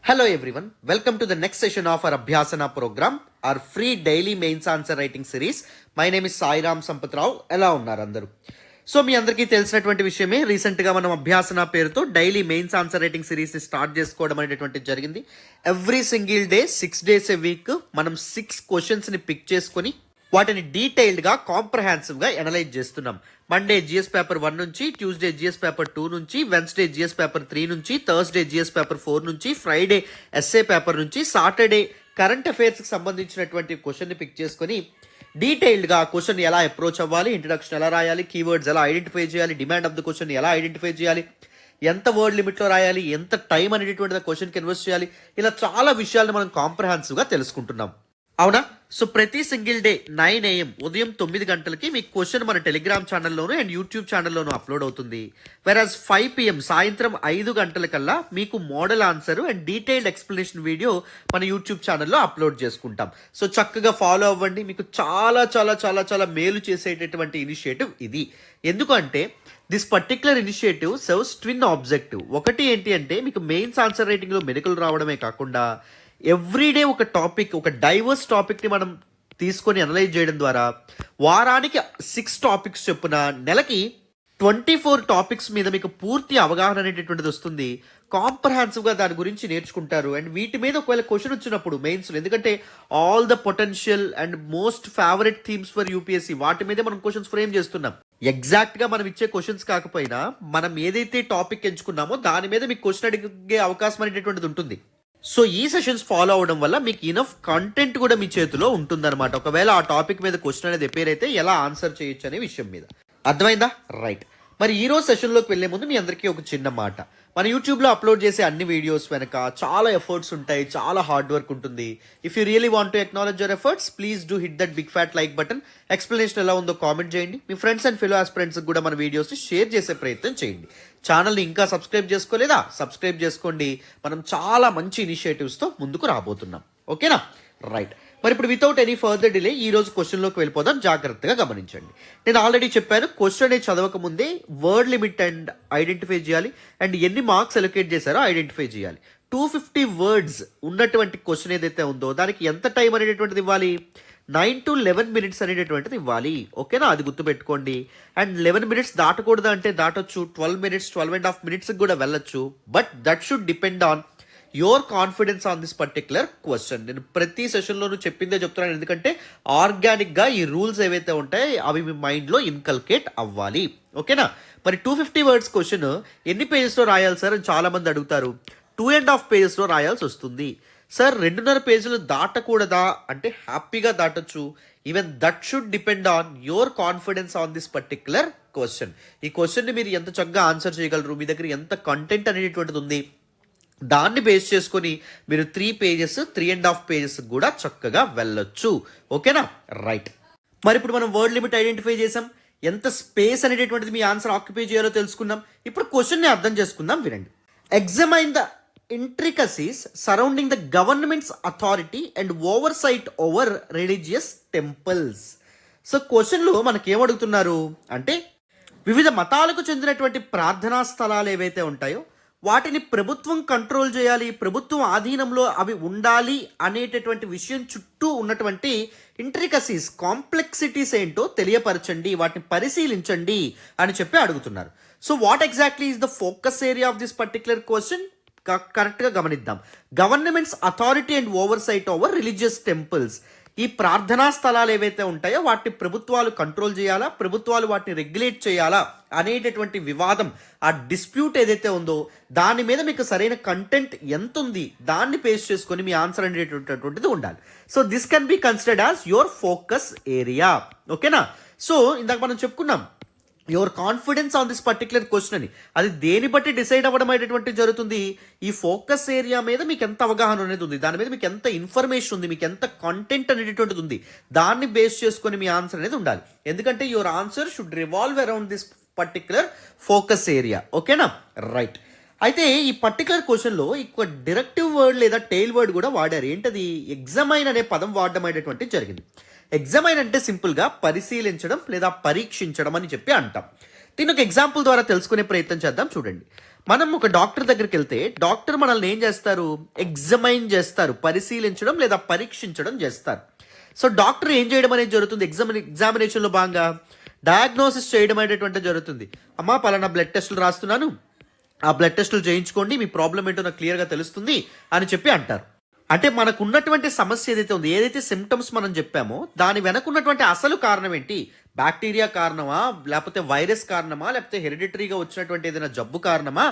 Hello everyone, welcome to the next session of our Abhyasana program, our free daily mains answer writing series. My name is Sairam Sampatirao. ఎలా ఉన్నారు అందరూ? So మీ అందరికీ తెలిసినటువంటి విషయమే, రీసెంట్గా మనం అభ్యాసన పేరుతో డైలీ మెయిన్స్ ఆన్సర్ రైటింగ్ సిరీస్ని స్టార్ట్ చేసుకోవడం అనేటువంటిది జరిగింది. Every single day 6 days a week మనం 6 క్వశ్చన్స్ని పిక్ చేసుకొని వాటిని డీటెయిల్డ్గా కాంప్రహెన్సివ్గా అనలైజ్ చేస్తున్నాం. మండే జిఎస్ పేపర్ 1 నుంచి, ట్యూస్డే జిఎస్ పేపర్ 2 నుంచి, వెన్స్డే జిఎస్ పేపర్ 3 నుంచి, థర్స్డే జిఎస్ పేపర్ 4 నుంచి, ఫ్రైడే ఎస్ఏ పేపర్ నుంచి, సాటర్డే కరెంట్ అఫైర్స్కి సంబంధించినటువంటి క్వశ్చన్ని పిక్ చేసుకొని డీటెయిల్డ్గా క్వశ్చన్ ఎలా అప్రోచ్ అవ్వాలి, ఇంట్రడక్షన్ ఎలా రాయాలి, కీవర్డ్స్ ఎలా ఐడెంటిఫై చేయాలి, డిమాండ్ ఆఫ్ ద క్వశ్చన్ ఎలా ఐడెంటిఫై చేయాలి, ఎంత వర్డ్ లిమిట్లో రాయాలి, ఎంత టైం అనేటువంటిది క్వశ్చన్కి ఇన్వెస్ట్ చేయాలి, ఇలా చాలా విషయాలను మనం కాంప్రహెన్సివ్గా తెలుసుకుంటున్నాం. అవునా? సో ప్రతి సింగిల్ డే 9 AM ఉదయం 9 గంటలకి మీ క్వశ్చన్ మన టెలిగ్రామ్ ఛానల్లోనూ అండ్ యూట్యూబ్ ఛానల్లోనూ అప్లోడ్ అవుతుంది. వెరాజ్ 5 PM సాయంత్రం 5 గంటలకల్లా మీకు model answer and detailed explanation video మన యూట్యూబ్ ఛానల్లో అప్లోడ్ చేసుకుంటాం. సో చక్కగా ఫాలో అవ్వండి. మీకు చాలా చాలా చాలా చాలా మేలు చేసేటటువంటి ఇనిషియేటివ్ ఇది. ఎందుకంటే this particular initiative serves twin objective. ఒకటి ఏంటి అంటే మీకు మెయిన్స్ ఆన్సర్ రైటింగ్లో మెడికల్ రావడమే కాకుండా ఎవ్రీడే ఒక టాపిక్, ఒక డైవర్స్ టాపిక్ని మనం తీసుకొని అనలైజ్ చేయడం ద్వారా వారానికి 6 టాపిక్స్ చొప్పున నెలకి 24 టాపిక్స్ మీద మీకు పూర్తి అవగాహన అనేటటువంటిది వస్తుంది. కాంప్రహెన్సివ్గా దాని గురించి నేర్చుకుంటారు. అండ్ వీటి మీద ఒకవేళ క్వశ్చన్ వచ్చినప్పుడు మెయిన్స్లో, ఎందుకంటే all the potential and most favourite themes for UPSC వాటి మీదే మనం క్వశ్చన్స్ ఫ్రేమ్ చేస్తున్నాం. ఎగ్జాక్ట్గా మనం ఇచ్చే క్వశ్చన్స్ కాకపోయినా మనం ఏదైతే టాపిక్ ఎంచుకున్నామో దాని మీద మీకు క్వశ్చన్ అడిగే అవకాశం అనేటటువంటిది ఉంటుంది. సో ఈ సెషన్స్ ఫాలో అవడం వల్ల మీకు ఇనఫ్ కంటెంట్ కూడా మీ చేతిలో ఉంటుందన్నమాట. ఒకవేళ ఆ టాపిక్ మీద క్వశ్చన్ అనేది ఎపేర్ అయితే ఎలా ఆన్సర్ చేయొచ్చు అనే విషయం మీద. అర్థమైందా? రైట్. మరి ఈ రోజు సెషన్లోకి వెళ్లే ముందు మీ అందరికీ ఒక చిన్న మాట. మన యూట్యూబ్లో అప్లోడ్ చేసే అన్ని వీడియోస్ వెనక చాలా ఎఫర్ట్స్ ఉంటాయి, చాలా హార్డ్ వర్క్ ఉంటుంది. If you really want to acknowledge your efforts, please do hit that big fat like button. Explanation ఎలా ఉందో కామెంట్ చేయండి. మీ ఫ్రెండ్స్ అండ్ ఫెలో ఆస్పిరెంట్స్కి కూడా మన వీడియోస్ని షేర్ చేసే ప్రయత్నం చేయండి. ఛానల్ని ఇంకా సబ్స్క్రైబ్ చేసుకోలేదా? సబ్స్క్రైబ్ చేసుకోండి. మనం చాలా మంచి ఇనిషియేటివ్స్తో ముందుకు రాబోతున్నాం. ఓకేనా? రైట్. మరి ఇప్పుడు వితౌట్ ఎనీ ఫర్దర్ డిలే ఈ రోజు క్వశ్చన్లోకి వెళ్ళిపోదాం. జాగ్రత్తగా గమనించండి. నేను ఆల్రెడీ చెప్పాను, క్వశ్చన్ అనేది చదవక ముందే వర్డ్ లిమిట్ అండ్ ఐడెంటిఫై చేయాలి, అండ్ ఎన్ని మార్క్స్ అలొకేట్ చేశారో ఐడెంటిఫై చేయాలి. 250 వర్డ్స్ ఉన్నటువంటి క్వశ్చన్ ఏదైతే ఉందో దానికి ఎంత టైం అనేటటువంటిది ఇవ్వాలి? 9 to 11 minutes అనేటటువంటిది ఇవ్వాలి. ఓకేనా? అది గుర్తుపెట్టుకోండి. అండ్ 11 minutes దాటకూడదు అంటే దాటొచ్చు, 12 minutes, 12.5 minutes కూడా వెళ్ళొచ్చు. But that should depend on your confidence on this particular question. నేను ప్రతి సెషన్లోనూ చెప్పిందే చెప్తున్నాను, ఎందుకంటే ఆర్గానిక్గా ఈ రూల్స్ ఏవైతే ఉంటాయో అవి మీ మైండ్లో ఇన్కల్కేట్ అవ్వాలి. ఓకేనా? మరి 250 words క్వశ్చన్ ఎన్ని పేజెస్లో రాయాలి సార్ అని చాలామంది అడుగుతారు. 2.5 pages రాయాల్సి వస్తుంది. సార్ 2.5 pages దాటకూడదా అంటే హ్యాపీగా దాటొచ్చు. Even that should depend on your confidence on this particular question. ఈ క్వశ్చన్ని మీరు ఎంత చక్కగా ఆన్సర్ చేయగలరు, మీ దగ్గర ఎంత కంటెంట్ అనేటువంటిది ఉంది, దాన్ని బేస్ చేసుకొని మీరు 3 pages, 3.5 pages కూడా చక్కగా వెళ్ళొచ్చు. ఓకేనా? రైట్. మరి ఇప్పుడు మనం వర్డ్ లిమిట్ ఐడెంటిఫై చేసాం, ఎంత స్పేస్ అనేటటువంటిది మీ ఆన్సర్ ఆక్యుపై చేయాలో తెలుసుకుందాం. ఇప్పుడు క్వశ్చన్ని అర్థం చేసుకుందాం. వినండి. ఎగ్జామైన్ the intricacies surrounding the government's authority and oversight over religious temples. So క్వశ్చన్లో మనకేమడుగుతున్నారు అంటే వివిధ మతాలకు చెందినటువంటి ప్రార్థనా స్థలాలు ఏవైతే ఉంటాయో వాటిని ప్రభుత్వం కంట్రోల్ చేయాలి, ప్రభుత్వం ఆధీనంలో అవి ఉండాలి అనేటటువంటి విషయం చుట్టూ ఉన్నటువంటి ఇంట్రికసీస్, కాంప్లెక్సిటీస్ ఏంటో తెలియపరచండి, వాటిని పరిశీలించండి అని చెప్పి అడుగుతున్నారు. So what exactly is the focus area of this particular question? కరెక్ట్గా గమనిద్దాం. Governments authority and oversight over religious temples. ఈ ప్రార్థనా స్థలాలు ఏవైతే ఉంటాయో వాటిని ప్రభుత్వాలు కంట్రోల్ చేయాలా, ప్రభుత్వాలు వాటిని రెగ్యులేట్ చేయాలా అనేటటువంటి వివాదం, ఆ డిస్ప్యూట్ ఏదైతే ఉందో దాని మీద మీకు సరైన కంటెంట్ ఎంత ఉంది దాన్ని బేస్ చేసుకొని మీ ఆన్సర్ అనేటటువంటిది ఉండాలి. So this can be considered as your focus area. ఓకేనా? సో ఇందాక మనం చెప్పుకున్నాం your confidence on this particular question అని. అది దేని బట్టి డిసైడ్ అవ్వడం అనేటువంటి జరుగుతుంది? ఈ ఫోకస్ ఏరియా మీద మీకు ఎంత అవగాహన అనేది ఉంది, దాని మీద మీకు ఎంత ఇన్ఫర్మేషన్ ఉంది, మీకు ఎంత కంటెంట్ అనేటువంటిది ఉంది, దాన్ని బేస్ చేసుకొని మీ ఆన్సర్ అనేది ఉండాలి. ఎందుకంటే your answer should revolve around this particular focus area. ఓకేనా? రైట్. అయితే ఈ పర్టికులర్ క్వశ్చన్లో ఇంకో డైరెక్టివ్ వర్డ్ లేదా టెయిల్ వర్డ్ కూడా వాడారు. ఏంటది? ఎగ్జామైన్ అనే పదం వాడడం అనేటువంటి జరిగింది. ఎగ్జామైన్ అంటే సింపుల్గా పరిశీలించడం లేదా పరీక్షించడం అని చెప్పి అంటాం. దీని ఒక ఎగ్జాంపుల్ ద్వారా తెలుసుకునే ప్రయత్నం చేద్దాం. చూడండి, మనం ఒక డాక్టర్ దగ్గరికి వెళ్తే డాక్టర్ మనల్ని ఏం చేస్తారు, ఎగ్జామైన్ చేస్తారు, పరిశీలించడం లేదా పరీక్షించడం చేస్తారు. సో డాక్టర్ ఏం చేయడం అనేది జరుగుతుంది, ఎగ్జామినేషన్లో భాగంగా డయాగ్నోసిస్ చేయడం అనేటువంటి జరుగుతుంది. అమ్మా పలానా బ్లడ్ టెస్టులు రాస్తున్నాను, ఆ బ్లడ్ టెస్టులు చేయించుకోండి, మీ ప్రాబ్లం ఏంటో నాకు క్లియర్గా తెలుస్తుంది అని చెప్పి అంటారు. అంటే మనకు ఉన్నటువంటి సమస్య ఏదైతే ఉంది, ఏదైతే సిమ్టమ్స్ మనం చెప్పామో దాని వెనకున్నటువంటి అసలు కారణం ఏంటి, బ్యాక్టీరియా కారణమా, లేకపోతే వైరస్ కారణమా, లేకపోతే హెరిడిటరీగా వచ్చినటువంటి ఏదైనా జబ్బు కారణమా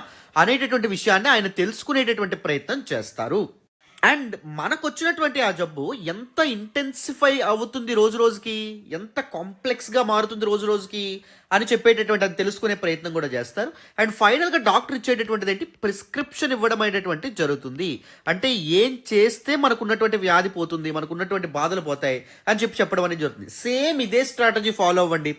అనేటటువంటి విషయాన్ని ఆయన తెలుసుకునేటటువంటి ప్రయత్నం చేస్తారు. అండ్ మనకు వచ్చినటువంటి ఆ జబ్బు ఎంత ఇంటెన్సిఫై అవుతుంది రోజు రోజుకి, ఎంత కాంప్లెక్స్గా మారుతుంది రోజు రోజుకి అని చెప్పేటటువంటి అది తెలుసుకునే ప్రయత్నం కూడా చేస్తారు. అండ్ ఫైనల్గా డాక్టర్ ఇచ్చేటటువంటిది ఏంటి, ప్రిస్క్రిప్షన్ ఇవ్వడం అనేటువంటి జరుగుతుంది. అంటే ఏం చేస్తే మనకున్నటువంటి వ్యాధి పోతుంది, మనకున్నటువంటి బాధలు పోతాయి అని చెప్పడం అనేది జరుగుతుంది. సేమ్ ఇదే స్ట్రాటజీ ఫాలో అవ్వండి.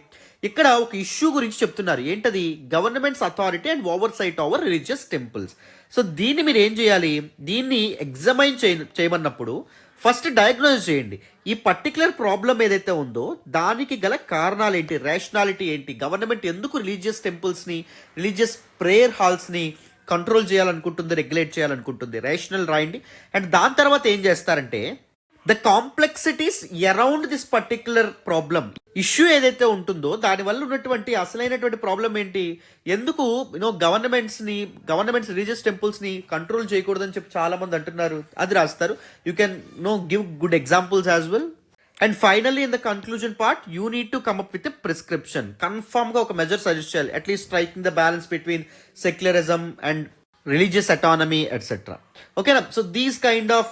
ఇక్కడ ఒక ఇష్యూ గురించి చెప్తున్నారు, ఏంటది, governments authority and oversight over religious temples. So దీన్ని మీరు ఏం చేయాలి, దీన్ని ఎగ్జామైన్ చేయమన్నప్పుడు ఫస్ట్ డయాగ్నోజ్ చేయండి. ఈ పర్టికులర్ ప్రాబ్లం ఏదైతే ఉందో దానికి గల కారణాలు ఏంటి, రేషనాలిటీ ఏంటి, గవర్నమెంట్ ఎందుకు రిలీజియస్ టెంపుల్స్ని, రిలీజియస్ ప్రేయర్ హాల్స్ని కంట్రోల్ చేయాలనుకుంటుంది, రెగ్యులేట్ చేయాలనుకుంటుంది, రేషనల్ రాయండి. అండ్ దాని తర్వాత ఏం చేస్తారంటే the complexities around this particular problem, issue ఏదైతే ఉంటుందో దానివల్ల ఉన్నటువంటి అసలైనటువంటి ప్రాబ్లం ఏంటి, ఎందుకు గవర్నమెంట్స్ రిలీజియస్ టెంపుల్స్ని కంట్రోల్ చేయకూడదని చెప్పి చాలా మంది అంటున్నారు, అది రాస్తారు. You can give good examples as well. And finally in the conclusion part you need to come up with a prescription. కన్ఫామ్గా ఒక మెజర్ సజెస్ట్ చేయాలి, at least striking the balance between secularism and religious autonomy etcetera. ఓకేనా. So these kind of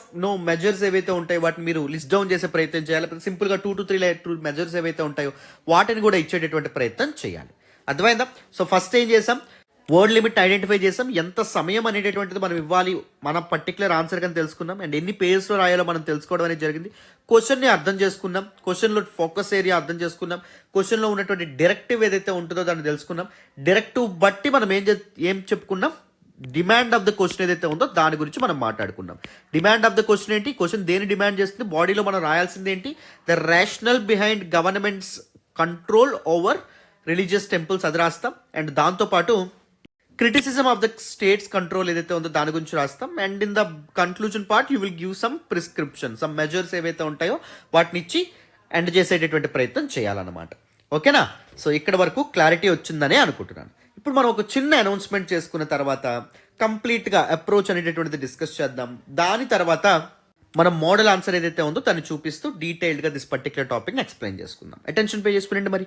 measures ఏవైతే ఉంటాయో వాటిని మీరు list down చేసే ప్రయత్నం చేయాలి. సింపుల్గా 2 to 3 మెజర్స్ ఏవైతే ఉంటాయో వాటిని కూడా ఇచ్చేటటువంటి ప్రయత్నం చేయాలి. అర్థమైందా? సో ఫస్ట్ ఏం చేసాం, వర్డ్ లిమిట్ ఐడెంటిఫై చేసాం, ఎంత సమయం అనేటటువంటిది మనం ఇవ్వాలి మన పర్టికులర్ ఆన్సర్ కానీ తెలుసుకున్నాం, అండ్ ఎన్ని పేజెస్లో రాయాలో మనం తెలుసుకోవడం అనేది జరిగింది. క్వశ్చన్ని అర్థం చేసుకున్నాం, క్వశ్చన్లో ఫోకస్ ఏరియా అర్థం చేసుకున్నాం, క్వశ్చన్లో ఉన్నటువంటి డైరెక్టివ్ ఏదైతే ఉంటుందో దాన్ని తెలుసుకున్నాం. డైరెక్టివ్ బట్టి మనం ఏం చెప్పుకున్నాం, డిమాండ్ ఆఫ్ ద క్వశ్చన్ ఏదైతే ఉందో దాని గురించి మనం మాట్లాడుకున్నాం. డిమాండ్ ఆఫ్ ద క్వశ్చన్ ఏంటి, క్వశ్చన్ దేని డిమాండ్ చేస్తుంది, బాడీలో మనం రాయాల్సింది ఏంటి, the rational behind governments control over religious temples, అది రాస్తాం. అండ్ దాంతోపాటు criticism of the states control ఏదైతే ఉందో దాని గురించి రాస్తాం. And in the conclusion part you will give some prescription, some measures ఏవైతే ఉంటాయో వాటిని ఇచ్చి ఎండ్ చేసేటటువంటి ప్రయత్నం చేయాలన్నమాట. ఓకేనా. సో ఇక్కడ వరకు క్లారిటీ వచ్చిందనే అనుకుంటున్నాను. ఇప్పుడు మనం ఒక చిన్న అనౌన్స్మెంట్ చేసుకున్న తర్వాత కంప్లీట్గా అప్రోచ్ అనేటటువంటిది డిస్కస్ చేద్దాం. దాని తర్వాత మనం మోడల్ ఆన్సర్ ఏదైతే ఉందో దాన్ని చూపిస్తూ డీటెయిల్డ్గా దిస్ పర్టికులర్ టాపిక్ని ఎక్స్ప్లెయిన్ చేసుకుందాం. అటెన్షన్ పే చేసుకునండి మరి.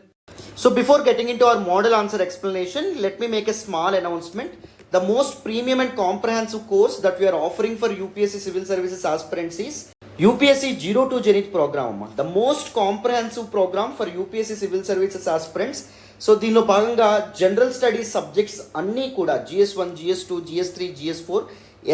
So before getting in to our model answer explanation, let me make a small announcement. The most premium and comprehensive course that we are offering for UPSC Civil Services aspirants is UPSC 02 Zenith program. The most comprehensive program for UPSC Civil Services aspirants. So దీనిలో భాగంగా general studies subjects అన్నీ కూడా GS1, GS2, GS3, GS4,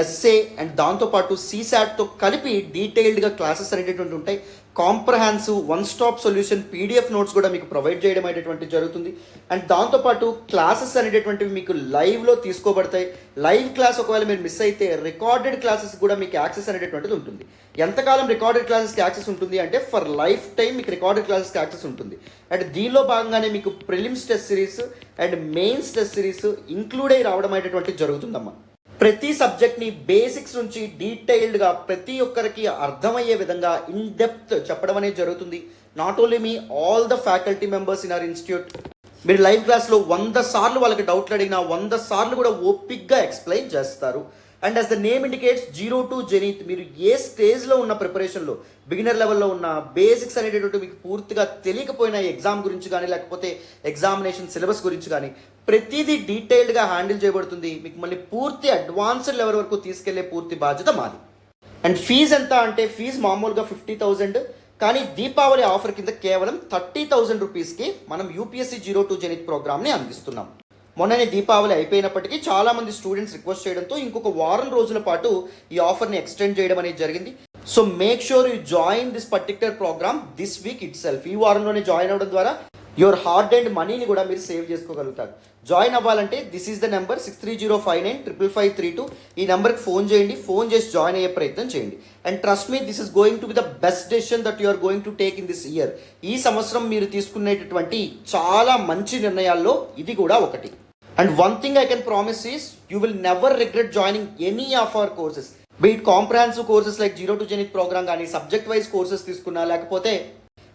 SA and దాంతోపాటు CSATతో కలిపి డీటెయిల్డ్గా classes అనేటటువంటి ఉంటాయి. Comprehensive one stop solution PDF notes కూడా మీకు ప్రొవైడ్ చేయడం అనేటువంటి జరుగుతుంది. అండ్ దాంతోపాటు క్లాసెస్ అనేటటువంటివి మీకు లైవ్లో తీసుకోబడతాయి. లైవ్ క్లాస్ ఒకవేళ మీరు మిస్ అయితే రికార్డెడ్ క్లాసెస్ కూడా మీకు యాక్సెస్ అనేటటువంటిది ఉంటుంది. ఎంతకాలం రికార్డెడ్ క్లాసెస్కి యాక్సెస్ ఉంటుంది అంటే ఫర్ లైఫ్ టైం మీకు రికార్డెడ్ క్లాసెస్కి యాక్సెస్ ఉంటుంది. అండ్ దీనిలో భాగంగానే మీకు prelims test series and mains test series include అయ్యి రావడం అనేటువంటిది జరుగుతుందమ్మా. ప్రతి సబ్జెక్ట్ని బేసిక్స్ నుంచి డీటెయిల్డ్గా ప్రతి ఒక్కరికి అర్థమయ్యే విధంగా ఇన్ డెప్త్ చెప్పడం అనేది జరుగుతుంది. Not only me, all the faculty members in our institute. మీరు లైవ్ క్లాస్లో 100 సార్లు వాళ్ళకి డౌట్లు అడిగినా 100 సార్లు కూడా ఓపిక్గా ఎక్స్ప్లెయిన్ చేస్తారు. And as the name indicates 02 zenith, మీరు ఏ స్టేజ్లో ఉన్న ప్రిపరేషన్లో, బిగినర్ లెవెల్లో ఉన్న బేసిక్స్ అనేటటువంటి మీకు పూర్తిగా తెలియకపోయినా ఎగ్జామ్ గురించి కానీ లేకపోతే ఎగ్జామినేషన్ సిలబస్ గురించి కానీ ప్రతిదీ డీటెయిల్డ్గా హ్యాండిల్ చేయబడుతుంది. మీకు మళ్ళీ పూర్తి అడ్వాన్స్డ్ లెవెల్ వరకు తీసుకెళ్లే పూర్తి బాధ్యత మాది. అండ్ ఫీజు ఎంత అంటే ఫీజు మామూలుగా 50,000, కానీ దీపావళి ఆఫర్ కింద కేవలం 30,000 రూపీస్కి మనం UPSC 02 జెనిత్ ప్రోగ్రామ్ని అందిస్తున్నాం. మొన్ననే దీపావళి అయిపోయినప్పటికీ చాలామంది స్టూడెంట్స్ రిక్వెస్ట్ చేయడంతో ఇంకొక వారం రోజుల పాటు ఈ ఆఫర్ని ఎక్స్టెండ్ చేయడం అనేది జరిగింది. So make sure you join this particular program this week itself. ఈ వారంలోనే జాయిన్ అవ్వడం ద్వారా యువర్ హార్డ్ అండ్ మనీని కూడా మీరు సేవ్ చేసుకోగలుగుతారు. జాయిన్ అవ్వాలంటే దిస్ ఈస్ ద నెంబర్ 6305955532. ఈ నెంబర్కి ఫోన్ చేయండి, ఫోన్ చేసి జాయిన్ అయ్యే ప్రయత్నం చేయండి. And trust me, this is going to be the best decision that you are going to take in this year. ఈ సంవత్సరం మీరు తీసుకునేటటువంటి చాలా మంచి నిర్ణయాల్లో ఇది కూడా ఒకటి. And one thing I can promise is you will never regret joining any of our courses. Be it comprehensive courses like 0 to Zenith program కానీ, సబ్జెక్ట్ వైజ్ కోర్సెస్ తీసుకున్నా, లేకపోతే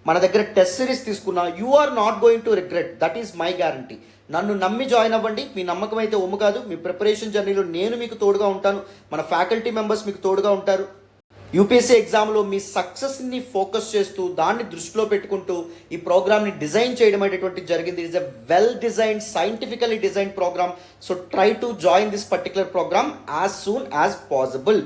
మన దగ్గర టెస్ట్ సిరీస్ తీసుకున్నా, you are not going to regret. That is my guarantee. నన్ను నమ్మి join అవ్వండి. మీ నమ్మకం అయితే ఒమ్ము కాదు. మీ ప్రిపరేషన్ జర్నీలో నేను మీకు తోడుగా ఉంటాను, మన ఫ్యాకల్టీ మెంబర్స్ మీకు తోడుగా ఉంటారు. యూపీఎస్సీ ఎగ్జామ్లో మీ సక్సెస్ని ఫోకస్ చేస్తూ, దాన్ని దృష్టిలో పెట్టుకుంటూ ఈ ప్రోగ్రామ్ని డిజైన్ చేయడం అనేటువంటి జరిగింది. It is a well designed, scientifically designed program. So try to join this particular program as soon as possible.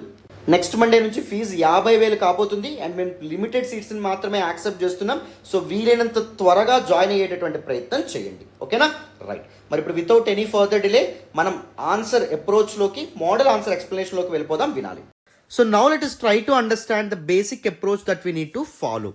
Next Monday నుంచి ఫీజు 50,000 కాబోతుంది. అండ్ మేము లిమిటెడ్ సీట్స్ని మాత్రమే యాక్సెప్ట్ చేస్తున్నాం. సో వీలైనంత త్వరగా జాయిన్ అయ్యేటటువంటి ప్రయత్నం చేయండి. ఓకేనా? రైట్. మరి ఇప్పుడు వితౌట్ ఎనీ ఫర్దర్ డిలే మనం ఆన్సర్ అప్రోచ్లోకి, మోడల్ ఆన్సర్ ఎక్స్ప్లెనేషన్లోకి వెళ్ళిపోదాం. వినాలి. So now let us try to understand the basic approach that we need to follow.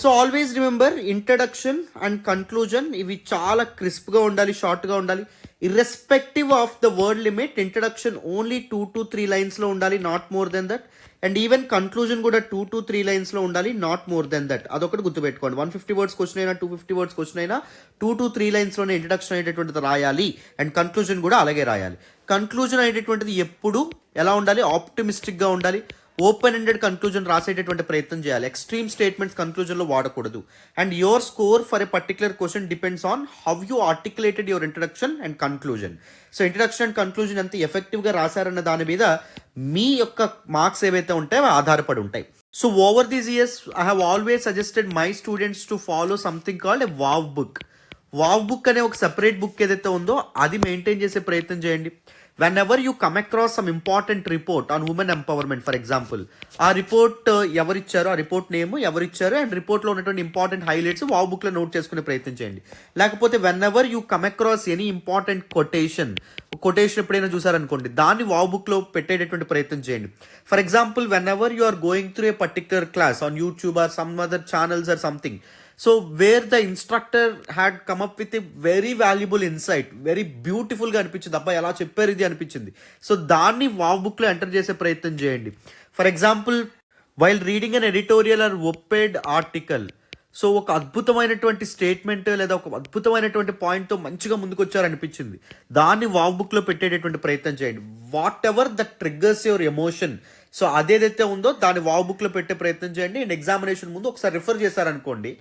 So always remember, introduction and conclusion ఇవి చాలా క్రిస్ప్గా ఉండాలి, షార్ట్గా ఉండాలి. Irrespective of the word limit, introduction only 2 to 3 లైన్స్లో ఉండాలి, not more than that. And even conclusion కూడా 2 to 3 లైన్స్లో ఉండాలి, నాట్ మోర్ దెన్ దట్. అదొకటి గుర్తుపెట్టుకోండి. 150 words క్వశ్చన్ అయినా, 250 words క్వశ్చన్ అయినా 2 to 3 లైన్స్లోనే ఇంట్రడక్షన్ అనేటటువంటిది రాయాలి. అండ్ కన్క్లూజన్ కూడా అలాగే రాయాలి. కన్క్లూజన్ అనేటటువంటిది ఎప్పుడు ఎలా ఉండాలి? ఆప్టిమిస్టిక్గా ఉండాలి. ఓపెన్ ఎండెడ్ కన్క్లూజన్ రాసేటటువంటి ప్రయత్నం చేయాలి. ఎక్స్ట్రీమ్ స్టేట్మెంట్స్ కన్క్లూజన్లో వాడకూడదు. And your score for a particular question depends on how you articulated your introduction and conclusion. So introduction and conclusion ఎంత ఎఫెక్టివ్గా రాశారన్న దాని మీద మీ యొక్క మార్క్స్ ఏవైతే ఉంటాయో ఆధారపడి ఉంటాయి. So over these years I have always suggested my students to follow something called a wow book. Wow book అనే ఒక సెపరేట్ బుక్ ఏదైతే ఉందో అది మెయింటైన్ చేసే ప్రయత్నం చేయండి. whenever you come across some important report on women empowerment, for example, ఆ report ఎవరిచ్చారో, ఆ రిపోర్ట్ నేమ్ ఎవరిచ్చారో అండ్ రిపోర్ట్లో ఉన్నటువంటి ఇంపార్టెంట్ హైలైట్స్ వావ్ బుక్లో నోట్ చేసుకునే ప్రయత్నం చేయండి. లేకపోతే when you come across any important quotation ఎప్పుడైనా చూసారనుకోండి, దాన్ని వావ్ బుక్లో పెట్టేటటువంటి ప్రయత్నం చేయండి. For example, when you are going through a particular class on YouTube or some other channels or something, so where the instructor had come up with a very valuable insight, very బ్యూటిఫుల్గా అనిపించింది, అబ్బా ఎలా చెప్పారు ఇది అనిపించింది. So దాన్ని wow బుక్లో enter చేసే ప్రయత్నం చేయండి. For example, while reading an editorial or op-ed article, so ఒక అద్భుతమైనటువంటి స్టేట్మెంట్ లేదా ఒక అద్భుతమైనటువంటి పాయింట్తో మంచిగా ముందుకు వచ్చారనిపించింది, దాన్ని వావ్ బుక్లో పెట్టేటటువంటి ప్రయత్నం చేయండి. Whatever that triggers your emotion, so అదేదైతే ఉందో దాన్ని వావ్ బుక్లో పెట్టే ప్రయత్నం చేయండి. అండ్ ఎగ్జామినేషన్ ముందు ఒకసారి రిఫర్ చేశారనుకోండి,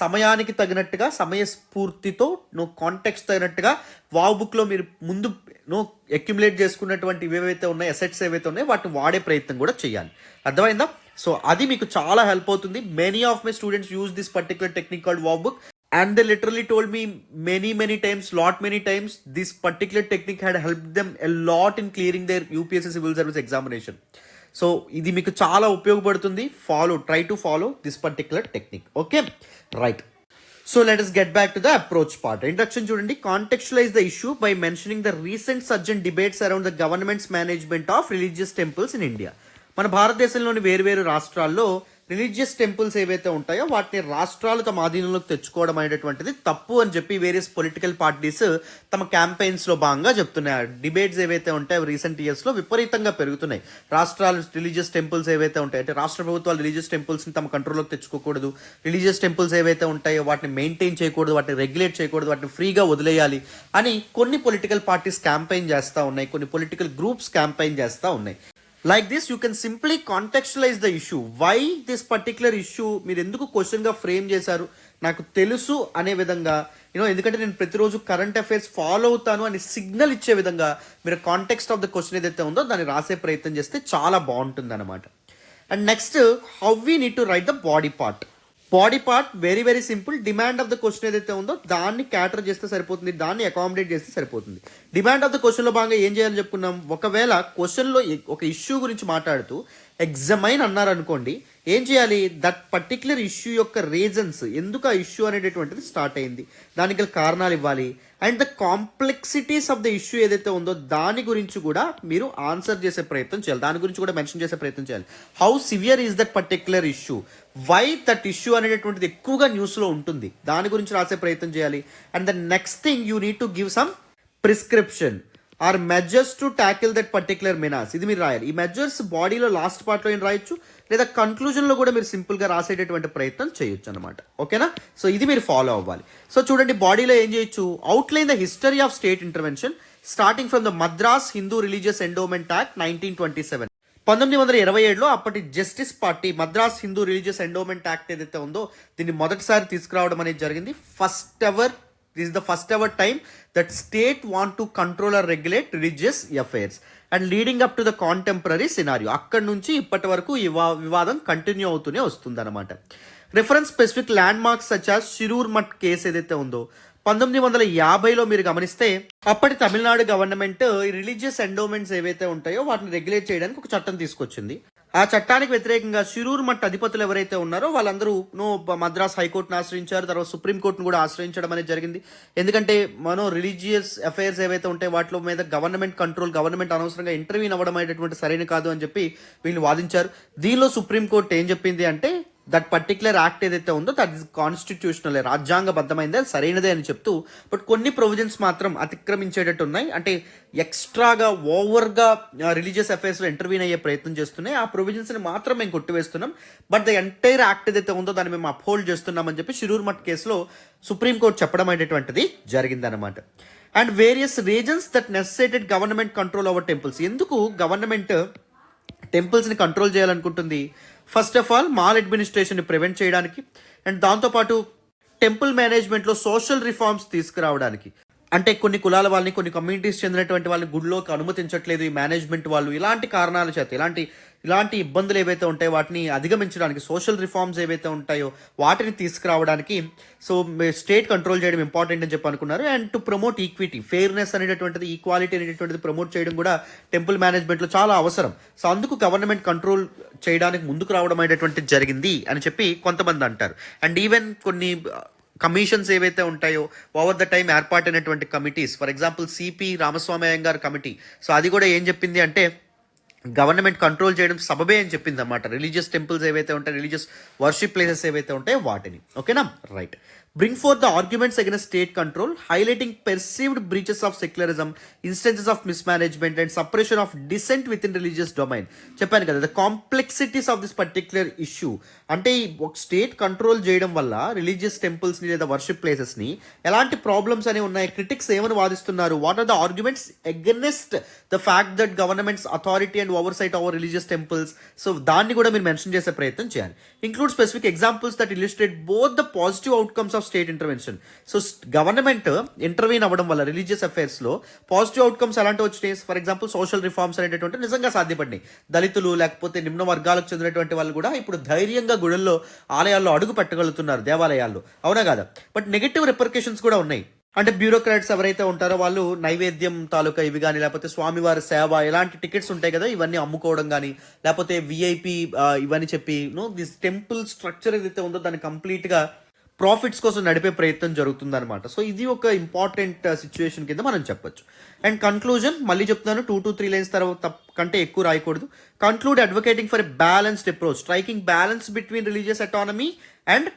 సమయానికి తగినట్టుగా, సమయస్ఫూర్తితో, కాంటెక్స్ట్ తగినట్టుగా వావ్ బుక్లో మీరు ముందు అక్యుములేట్ చేసుకున్నటువంటి ఏవైతే ఉన్నాయో, అసెట్స్ ఏవైతే ఉన్నాయో వాటిని వాడే ప్రయత్నం కూడా చేయాలి. అర్థమైందా? సో అది మీకు చాలా హెల్ప్ అవుతుంది. Many of my students use this particular technique called wow book and they literally told me many times this particular technique had helped them a lot in clearing their UPSC civil service examination. So ఇది మీకు చాలా ఉపయోగపడుతుంది. Try to follow this particular technique. Okay, right. So let us get back to the approach part. Introduction చూడండి. Contextualise the issue by mentioning the recent surgent debates around the government's management of religious temples in India. మన భారతదేశంలోని వేరు రాష్ట్రాల్లో religious temples ఏవైతే ఉంటాయో వాటిని రాష్ట్రాలు తమ ఆధీనంలోకి తెచ్చుకోవడం అనేటటువంటిది తప్పు అని చెప్పి వేరియస్ పొలిటికల్ పార్టీస్ తమ క్యాంపెయిన్స్లో భాగంగా చెప్తున్నాయి. డిబేట్స్ ఏవైతే ఉంటాయో రీసెంట్ ఇయర్స్లో విపరీతంగా పెరుగుతున్నాయి. రాష్ట్రాలు రిలీజియస్ టెంపుల్స్ ఏవైతే ఉంటాయో, అంటే రాష్ట్ర ప్రభుత్వాలు రిలీజియస్ టెంపుల్స్ని తమ కంట్రోల్లోకి తెచ్చుకోకూడదు, రిలీజియస్ టెంపుల్స్ ఏవైతే ఉంటాయో వాటిని మెయింటైన్ చేయకూడదు, వాటిని రెగ్యులేట్ చేయకూడదు, వాటిని ఫ్రీగా వదిలేయాలి అని కొన్ని పొలిటికల్ పార్టీస్ క్యాంపెయిన్ చేస్తూ ఉన్నాయి, కొన్ని పొలిటికల్ గ్రూప్స్ క్యాంపెయిన్ చేస్తూ ఉన్నాయి. Like this, you can simply contextualize the issue. Why this particular issue మీరు ఎందుకు క్వశ్చన్గా ఫ్రేమ్ చేశారు నాకు తెలుసు అనే విధంగా, ఎందుకంటే నేను ప్రతిరోజు కరెంట్ అఫైర్స్ ఫాలో అవుతాను అని సిగ్నల్ ఇచ్చే విధంగా మీరు కాంటెక్స్ట్ ఆఫ్ ద క్వశ్చన్ ఏదైతే ఉందో దాన్ని రాసే ప్రయత్నం చేస్తే చాలా బాగుంటుంది అనమాట. And next, how we need to right the body part. Body part very simple. Demand of the question ఏదైతే ఉందో దాన్ని క్యాటర్ చేస్తే సరిపోతుంది, దాన్ని అకామిడేట్ చేస్తే సరిపోతుంది. డిమాండ్ ఆఫ్ ద క్వశ్చన్లో భాగంగా ఏం చేయాలని చెప్పుకున్నాం, ఒకవేళ క్వశ్చన్లో ఒక ఇష్యూ గురించి మాట్లాడుతూ ఎగ్జామైన్ అన్నారనుకోండి, ఏం చేయాలి, దట్ పర్టిక్యులర్ ఇష్యూ యొక్క రీజన్స్, ఎందుకు ఆ ఇష్యూ అనేటటువంటిది స్టార్ట్ అయింది, దానికి గల కారణాలు ఇవ్వాలి. And the complexities of the issue ఏదైతే ఉందో దాని గురించి కూడా మీరు ఆన్సర్ చేసే ప్రయత్నం చేయాలి, దాని గురించి కూడా మెన్షన్ చేసే ప్రయత్నం చేయాలి. How severe is that particular issue, why that issue అనేటటువంటిది ఎక్కువగా న్యూస్లో ఉంటుంది, దాని గురించి రాసే ప్రయత్నం చేయాలి. And the next thing you need to give some prescription or measures to tackle that particular menace, ఇది మీరు రాయాలి. ఈ మెజర్స్ బాడీలో లాస్ట్ పార్ట్లో ఏం రాయొచ్చు, లేదా కన్క్లూజన్లో కూడా మీరు సింపుల్గా రాసేటటువంటి ప్రయత్నం చేయొచ్చు అనమాట. ఓకేనా? సో ఇది మీరు ఫాలో అవ్వాలి. సో చూడండి, బాడీలో ఏం చేయొచ్చు, outline the history of state intervention starting from the Madras Hindu religious endowment act 1927. 1927లో అప్పటి justice party Madras Hindu religious endowment act ఏదైతే ఉందో దీన్ని మొదటిసారి తీసుకురావడం అనేది జరిగింది. This is the first ever time that state want to control or regulate religious affairs and leading up to the contemporary scenario. అక్కడి నుంచి ఇప్పటి వరకు ఈ వివాదం కంటిన్యూ అవుతూనే వస్తుందన్నమాట. Reference specific land marks such as Shirur Math case ఏదైతే ఉందో 1950లో మీరు గమనిస్తే అప్పటి తమిళనాడు గవర్నమెంట్ రిలీజియస్ ఎండోమెంట్స్ ఏవైతే ఉంటాయో వాటిని రెగ్యులేట్ చేయడానికి ఒక చట్టం తీసుకొచ్చింది. ఆ చట్టానికి వ్యతిరేకంగా షిరూర్ మఠ్ అధిపతులు ఎవరైతే ఉన్నారో వాళ్ళందరూ మద్రాస్ హైకోర్టును ఆశ్రయించారు, తర్వాత సుప్రీంకోర్టును కూడా ఆశ్రయించడం అనేది జరిగింది. ఎందుకంటే రిలీజియస్ అఫైర్స్ ఏవైతే ఉంటాయో వాటి మీద గవర్నమెంట్ కంట్రోల్, గవర్నమెంట్ అనవసరంగా ఇంటర్వ్యూన్ అవ్వడం అనేటటువంటి సరైన కాదు అని చెప్పి వీళ్ళు వాదించారు. దీనిలో సుప్రీంకోర్టు ఏం చెప్పింది అంటే దట్ పర్టికులర్ యాక్ట్ ఏదైతే ఉందో దట్ ఇస్ కాన్స్టిట్యూషనల్, రాజ్యాంగబద్ధమైందే, సరైనదే అని చెప్తూ, బట్ కొన్ని ప్రొవిజన్స్ మాత్రం అతిక్రమించేటట్టు ఉన్నాయి. అంటే ఎక్స్ట్రాగా ఓవర్గా రిలీజియస్ అఫైర్స్లో ఇంటర్వ్యూన్ అయ్యే ప్రయత్నం చేస్తున్నాయి. ఆ ప్రొవిజన్స్ని మాత్రం మేము కొట్టివేస్తున్నాం, బట్ ద ఎంటైర్ యాక్ట్ ఏదైతే ఉందో దాన్ని మేము అప్హోల్డ్ చేస్తున్నామని చెప్పి షిరూర్ మఠ్ కేసులో సుప్రీంకోర్టు చెప్పడం అనేటువంటిది జరిగిందనమాట. And various reasons that necessitated government control over temples, ఎందుకు గవర్నమెంట్ టెంపుల్స్ని కంట్రోల్ చేయాలనుకుంటుంది, ఫస్ట్ ఆఫ్ ఆల్ మాల్ అడ్మినిస్ట్రేషన్ని ప్రివెంట్ చేయడానికి, అండ్ దాంతోపాటు టెంపుల్ మేనేజ్మెంట్లో సోషల్ రిఫార్మ్స్ తీసుకురావడానికి. అంటే కొన్ని కులాల వాళ్ళని, కొన్ని కమ్యూనిటీస్ చెందినటువంటి వాళ్ళని గుడిలోకి అనుమతించట్లేదు ఈ మేనేజ్మెంట్ వాళ్ళు, ఇలాంటి కారణాల చేత ఇలాంటి ఇబ్బందులు ఏవైతే ఉంటాయో వాటిని అధిగమించడానికి, సోషల్ రిఫార్మ్స్ ఏవైతే ఉంటాయో వాటిని తీసుకురావడానికి సో స్టేట్ కంట్రోల్ చేయడం ఇంపార్టెంట్ అని చెప్పి అనుకున్నారు. And to promote equity, fairness అనేటటువంటిది, ఈక్వాలిటీ అనేటటువంటిది ప్రమోట్ చేయడం కూడా టెంపుల్ మేనేజ్మెంట్లో చాలా అవసరం. సో అందుకు గవర్నమెంట్ కంట్రోల్ చేయడానికి ముందుకు రావడం అనేటటువంటిది జరిగింది అని చెప్పి కొంతమంది అంటారు. అండ్ ఈవెన్ కొన్ని కమిషన్స్ ఏవైతే ఉంటాయో ఓవర్ ద టైం ఏర్పాటైనటువంటి committees, for example CP Ramaswamy Iyengar committee, so అది కూడా ఏం చెప్పింది అంటే గవర్నమెంట్ కంట్రోల్ చేయడం సబబే అని చెప్పింది అన్నమాట. రిలీజియస్ టెంపుల్స్ ఏవైతే ఉంటాయి, రిలీజియస్ వర్షిప్ ప్లేసెస్ ఏవైతే ఉంటాయో వాటిని. ఓకేనా? Right. Bring forth the arguments against state control, highlighting perceived breaches of secularism, instances of mismanagement and suppression of dissent within religious domain. చెప్పాను కదా, the complexities of this particular issue. అంటే ఒక state control చేయడం వల్ల religious టెంపుల్స్ని లేదా worship ప్లేసెస్ని ఎలాంటి problems అనేవి ఉన్నాయి, క్రిటిక్స్ ఏమని వాదిస్తున్నారు, what are the arguments against the fact that government's authority and oversight over religious temples. So దాన్ని కూడా మీరు మెన్షన్ చేసే ప్రయత్నం చేయాలి. Include specific examples that illustrate both the positive outcomes of state intervention. So government intervene అవ్వడం వల్ల religious affairs లో positive outcomes ఎలాంటి వచ్చినాయి, ఫర్ ఎగ్జాంపుల్ సోషల్ రిఫార్మ్స్ అనేటటువంటి నిజంగా సాధ్యపడినాయి. దళితులు లేకపోతే నిమ్న వర్గాలకు చెందినటువంటి వాళ్ళు కూడా ఇప్పుడు ధైర్యంగా గుడుల్లో, ఆలయాల్లో అడుగు పెట్టగలుగుతున్నారు, దేవాలయాల్లో, అవునా కదా. బట్ నెగటివ్ రిపర్కేషన్స్ కూడా ఉన్నాయి. అంటే బ్యూరోక్రాట్స్ ఎవరైతే ఉంటారో వాళ్ళు నైవేద్యం తాలూకా ఇవి కానీ, లేకపోతే స్వామివారి సేవ, ఇలాంటి టికెట్స్ ఉంటాయి కదా, ఇవన్నీ అమ్ముకోవడం కానీ, లేకపోతే విఐపి ఇవన్నీ చెప్పి దిస్ టెంపుల్ స్ట్రక్చర్ ఏదైతే ఉందో దాన్ని కంప్లీట్గా ప్రాఫిట్స్ కోసం నడిపే ప్రయత్నం జరుగుతుందన్నమాట. సో ఇది ఒక ఇంపార్టెంట్ సిచ్యువేషన్ కింద మనం చెప్పొచ్చు. అండ్ కన్క్లూజన్ మళ్ళీ చెప్తున్నాను, 2 to 3 లైన్స్ తర్వాత కంటే ఎక్కువ రాయకూడదు. Conclude advocating for a balanced approach, striking balance between religious autonomy and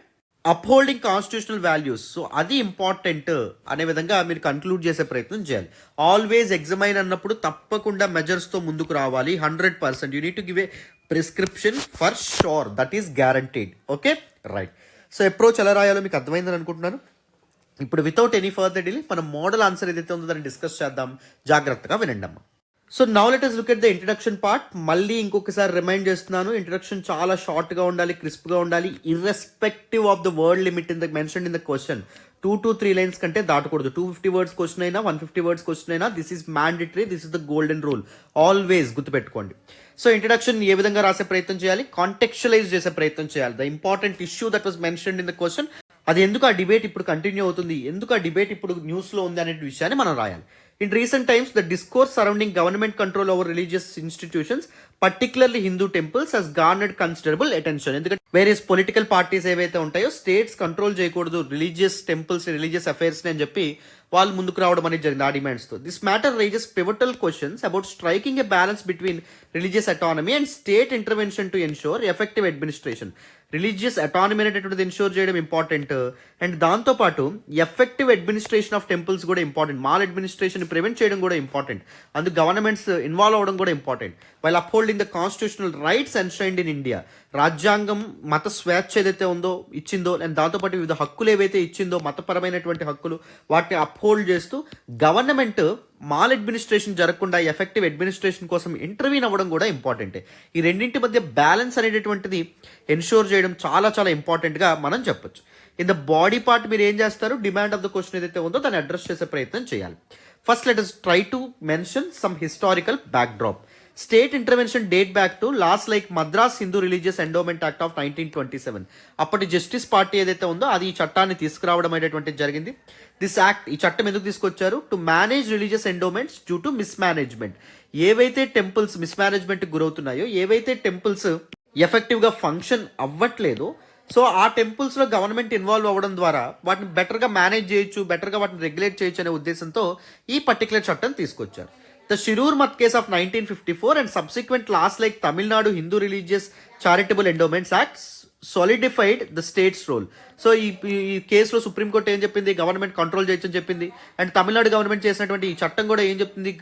upholding constitutional values. So అది ఇంపార్టెంట్ అనే విధంగా మీరు కన్క్లూడ్ చేసే ప్రయత్నం చేయాలి. ఆల్వేస్ ఎగ్జామైన్ అన్నప్పుడు తప్పకుండా మెజర్స్తో ముందుకు రావాలి. 100% you need to give a prescription for sure, that is guaranteed. Okay, right. So approach ఎలా రాయాలో మీకు అర్థమైందని అనుకుంటున్నాను. ఇప్పుడు వితౌట్ ఎనీ ఫర్దర్ డిలే మనం మోడల్ ఆన్సర్ ఏదైతే ఉందో దాన్ని డిస్కస్ చేద్దాం. జాగ్రత్తగా వినండి అమ్మా. So now let us look at the introduction part. మళ్ళీ ఇంకొకసారి రిమైండ్ చేస్తున్నాను, ఇంట్రడక్షన్ చాలా షార్ట్గా ఉండాలి, క్రిస్ప్గా ఉండాలి, irrespective of the word limit in the mention in the question. 2 to 3 lines కంటే దాటకూడదు. 250 వర్డ్స్ క్వశ్చన్ అయినా, 150 వర్డ్స్ క్వశ్చన్ అయినా, this is mandatory, this is the golden rule, always గుర్తుపెట్టుకోండి. సో ఇంట్రడక్షన్ ఏ విధంగా రాసే ప్రయత్నం చేయాలి, కాంటెక్చువలైజ్ చేసే ప్రయత్నం చేయాలి. The important issue that was mentioned in the question, అది ఎందుకు ఆ డిబేట్ ఇప్పుడు కంటిన్యూ అవుతుంది, ఎందుకు ఆ డిబేట్ ఇప్పుడు న్యూస్లో ఉంది అనే విషయాన్ని మనం రాయాలి. In recent times, the discourse surrounding government control over religious institutions, particularly Hindu temples, has garnered considerable attention. ఎందుకంటే వేరియస్ పొలిటికల్ పార్టీస్ ఏవైతే ఉంటాయో స్టేట్స్ కంట్రోల్ చేయకూడదు రిలీజియస్ టెంపుల్స్, రిలీజియస్ అఫైర్స్ని అని చెప్పి వాళ్ళు ముందుకు రావడం అనేది జరిగింది ఆ డిమాండ్స్తో. This matter raises pivotal questions about striking a balance between religious autonomy and state intervention to ensure effective administration. Religious autonomy అనేటటువంటిది ఎన్షోర్ చేయడం ఇంపార్టెంట్, అండ్ దాంతోపాటు ఎఫెక్టివ్ అడ్మినిస్ట్రేషన్ ఆఫ్ టెంపుల్స్ కూడా ఇంపార్టెంట్. మాల్ అడ్మినిస్ట్రేషన్ ప్రివెంట్ చేయడం కూడా important, అందుకు governments involve అవ్వడం కూడా important. While upholding the constitutional rights enshrined in India, రాజ్యాంగం మత స్వేచ్ఛ ఏదైతే ఉందో ఇచ్చిందో, అండ్ దాంతోపాటు వివిధ హక్కులు ఏవైతే ఇచ్చిందో మతపరమైనటువంటి హక్కులు, వాటిని అప్హోల్డ్ చేస్తూ గవర్నమెంట్ మాల్ అడ్మినిస్ట్రేషన్ జరగకుండా ఎఫెక్టివ్ అడ్మినిస్ట్రేషన్ కోసం ఇంటర్వ్యూన్ అవ్వడం కూడా ఇంపార్టెంటే. ఈ రెండింటి మధ్య బ్యాలెన్స్ అనేటటువంటిది ఎన్షోర్ చేయడం చాలా చాలా ఇంపార్టెంట్గా మనం చెప్పొచ్చు. ఇన్ ద బాడీ పార్ట్ మీరు ఏం చేస్తారు, డిమాండ్ ఆఫ్ ద క్వశ్చన్ ఏదైతే ఉందో దాన్ని అడ్రస్ చేసే ప్రయత్నం చేయాలి. First let us try to mention some historical backdrop. State intervention date back to last like Madras Hindu religious endowment act of 1927. అప్పటి జస్టిస్ పార్టీ ఏదైతే ఉందో అది ఈ చట్టాన్ని తీసుకురావడం అనేటువంటిది జరిగింది. దిస్ యాక్ట్, ఈ చట్టం ఎందుకు తీసుకొచ్చారు, to manage religious endowments due to mismanagement. ఏవైతే టెంపుల్స్ మిస్మేనేజ్మెంట్కి గురవుతున్నాయో, ఏవైతే టెంపుల్స్ ఎఫెక్టివ్గా ఫంక్షన్ అవ్వట్లేదో, సో ఆ టెంపుల్స్లో గవర్నమెంట్ ఇన్వాల్వ్ అవ్వడం ద్వారా వాటిని బెటర్గా మేనేజ్ చేయొచ్చు, బెటర్గా వాటిని రెగ్యులేట్ చేయొచ్చు అనే ఉద్దేశంతో ఈ పర్టికులర్ చట్టం తీసుకొచ్చారు. The Shirur Mat case of 1954 and subsequent laws like Tamil Nadu Hindu Religious Charitable Endowments Act solidified the state's role. So ఈ కేసులో సుప్రీంకోర్టు ఏం చెప్పింది, గవర్నమెంట్ కంట్రోల్ చేయొచ్చని చెప్పింది. అండ్ తమిళనాడు గవర్నమెంట్ చేసినటువంటి ఈ చట్టం కూడా ఏం చెప్తుంది,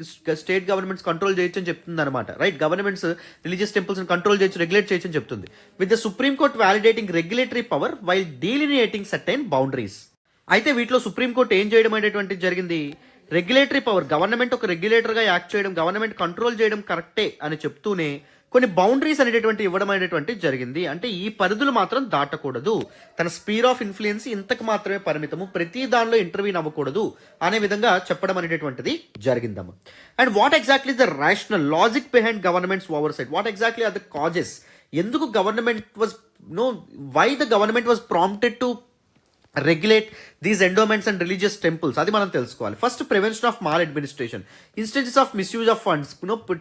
స్టేట్ గవర్నమెంట్స్ కంట్రోల్ చేయొచ్చని చెప్తుంది అనమాట. రైట్, గవర్నమెంట్స్ రిలీజియస్ టెంపుల్స్ని కంట్రోల్ చేయొచ్చు, రెగ్యులేట్ చేయొచ్చని చెప్తుంది. With the Supreme Court validating regulatory power while delineating certain boundaries. అయితే వీటిలో సుప్రీంకోర్టు ఏం చేయడం అనేటువంటిది జరిగింది, రెగ్యులేటరీ పవర్, గవర్నమెంట్ ఒక రెగ్యులేటర్గా యాక్ట్ చేయడం, గవర్నమెంట్ కంట్రోల్ చేయడం కరెక్టే అని చెప్తూనే కొన్ని బౌండరీస్ అనేటటువంటి ఇవ్వడం అనేటువంటి జరిగింది. అంటే ఈ పరిధులు మాత్రం దాటకూడదు, తన స్పీర్ ఆఫ్ ఇన్ఫ్లుయెన్స్ ఇంతకు మాత్రమే పరిమితము, ప్రతి దానిలో ఇంటర్వ్యూన్ అవ్వకూడదు అనే విధంగా చెప్పడం అనేటటువంటిది జరిగిందమ్మ. And what exactly the rational logic behind government's oversight, what exactly are the causes, ఎందుకు government was why the government was prompted to regulate these endowments and religious temples, అది మనం తెలుసుకోవాలి. First, prevention of mal administration, instances of misuse of funds,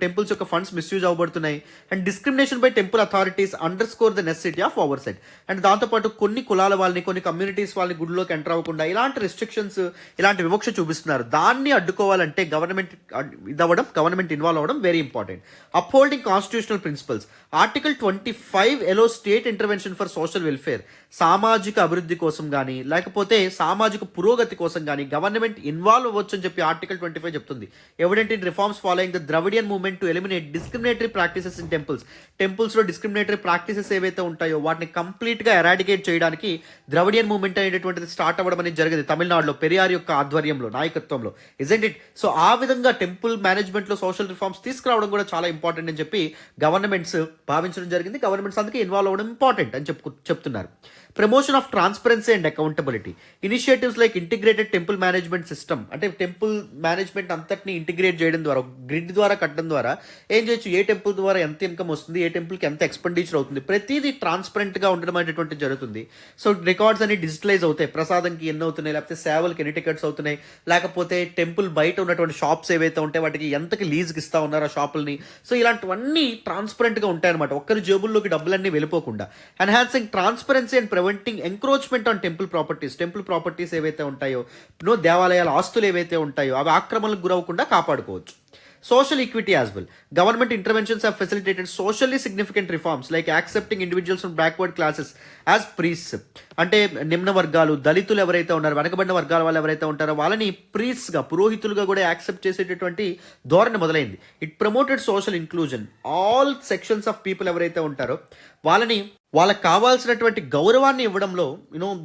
temples యొక్క funds misuse అవ్వబడుతున్నాయి. And discrimination by temple authorities underscore the necessity of oversight. And దాంతోపాటు కొన్ని కులాల వాళ్ళని, కొన్ని కమ్యూనిటీస్ వాళ్ళని గుడిలోకి ఎంటర్ అవ్వకుండా ఇలాంటి రెస్ట్రిక్షన్స్, ఇలాంటి వివక్ష చూపిస్తున్నారు. దాన్ని అడ్డుకోవాలంటే గవర్నమెంట్ గవర్నమెంట్ ఇన్వాల్వ్ అవ్వడం very important. Upholding constitutional principles, article 25 ఎలో state intervention for social welfare, సామాజిక అభివృద్ధి కోసం కానీ లేకపోతే సామాజిక పురోగతి కోసం కానీ గవర్నమెంట్ ఇన్వాల్వ్ అవ్వచ్చు అని చెప్పి ఆర్టికల్ 25 చెప్తుంది. Evident in reforms following the Dravidian movement to eliminate discriminatory practices in టెంపుల్స్లో డిస్క్రిమినేటరీ ప్రాక్టీసెస్ ఏవైతే ఉంటాయో వాటిని కంప్లీట్గా ఎరాడికేట్ చేయడానికి ద్రవిడియన్ మూవ్మెంట్ అనేటటువంటిది స్టార్ట్ అవ్వడం అనేది జరిగింది తమిళనాడులో పెరియార్ యొక్క ఆధ్వర్యంలో, నాయకత్వంలో. Isn't it? సో ఆ విధంగా టెంపుల్ మేనేజ్మెంట్లో సోషల్ రిఫార్మ్స్ తీసుకురావడం కూడా చాలా ఇంపార్టెంట్ అని చెప్పి గవర్నమెంట్స్ భావించడం జరిగింది. గవర్నమెంట్స్ అందుకే ఇన్వాల్వ్ అవ్వడం ఇంపార్టెంట్ అని చెప్తున్నారు. Promotion of transparency and accountability, initiatives like integrated temple management system, అంటే టెంపుల్ మేనేజ్మెంట్ అంతటిని ఇంటిగ్రేట్ చేయడం ద్వారా, గ్రిడ్ ద్వారా కట్టడం ద్వారా ఏం చేయొచ్చు, ఏ టెంపుల్ ద్వారా ఎంత ఇన్కమ్ వస్తుంది, ఏ టెంపుల్కి ఎంత ఎక్స్పెండిచర్ అవుతుంది, ప్రతిదీ ట్రాన్స్పరెంట్గా ఉండడం అనేటువంటి జరుగుతుంది. సో రికార్డ్స్ అన్ని డిజిటలైజ్ అవుతాయి, ప్రసాదంకి ఎన్ని అవుతున్నాయి, లేకపోతే సేవలకి ఎన్ని టికెట్స్ అవుతున్నాయి, లేకపోతే టెంపుల్ బయట ఉన్నటువంటి షాప్స్ ఏవైతే ఉంటాయి వాటికి ఎంతకి లీజ్కి ఇస్తా ఉన్నారు ఆ షాపుల్ని. సో ఇలాంటివన్నీ ట్రాన్స్పరెంట్గా ఉంటాయి అనమాట, ఒక్కరి జేబుల్లోకి డబ్బులన్నీ వెళ్ళిపోకుండా. Enhancing transparency and preventing encroachment on temple properties ఏవైతే ఉంటాయో, దేవాలయాల ఆస్తులు ఏవైతే ఉంటాయో అవి ఆక్రమణలకు గురవకుండా కాపాడుకోవచ్చు. Social equity as well. Government interventions have facilitated socially significant reforms like accepting individuals from backward classes as priests. అంటే నిమ్న వర్గాలు, దళితులు ఎవరైతే ఉన్నారో, వెనకబడిన వర్గాల వాళ్ళు ఎవరైతే ఉంటారో వాళ్ళని ప్రీస్ట్స్గా, పురోహితులుగా కూడా యాక్సెప్ట్ చేసేటటువంటి ధోరణి మొదలైంది. It promoted social inclusion. All sections of people ఎవరైతే ఉంటారో వాళ్ళకి కావాల్సినటువంటి గౌరవాన్ని ఇవ్వడంలో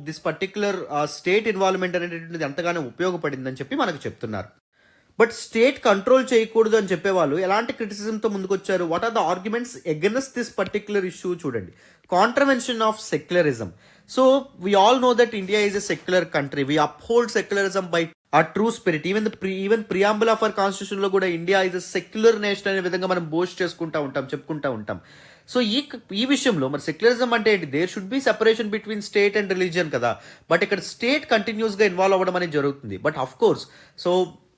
దిస్ పర్టిక్యులర్ స్టేట్ ఇన్వాల్వ్మెంట్ అనేటువంటిది ఎంతగానో ఉపయోగపడిందని చెప్పి మనకు చెప్తున్నారు. బట్ స్టేట్ కంట్రోల్ చేయకూడదు అని చెప్పేవాళ్ళు ఎలాంటి క్రిటిసిజంతో ముందుకొచ్చారు? What are the arguments against this particular issue? చూడండి, contravention of secularism. So we all know that India is a secular country. We uphold secularism by a true spirit. Even preamble of our constitution లో కూడా India is a secular nation అనే విధంగా మనం boast చెప్పుకుంటా ఉంటాం. So ఈ విషయంలో మరి సెక్యులరిజం అంటే ఏంటి? There should be separation between state and religion కదా. బట్ ఇక్కడ స్టేట్ కంటిన్యూస్గా ఇన్వాల్వ్ అవ్వడం అనేది జరుగుతుంది. బట్ అఫ్ కోర్స్ సో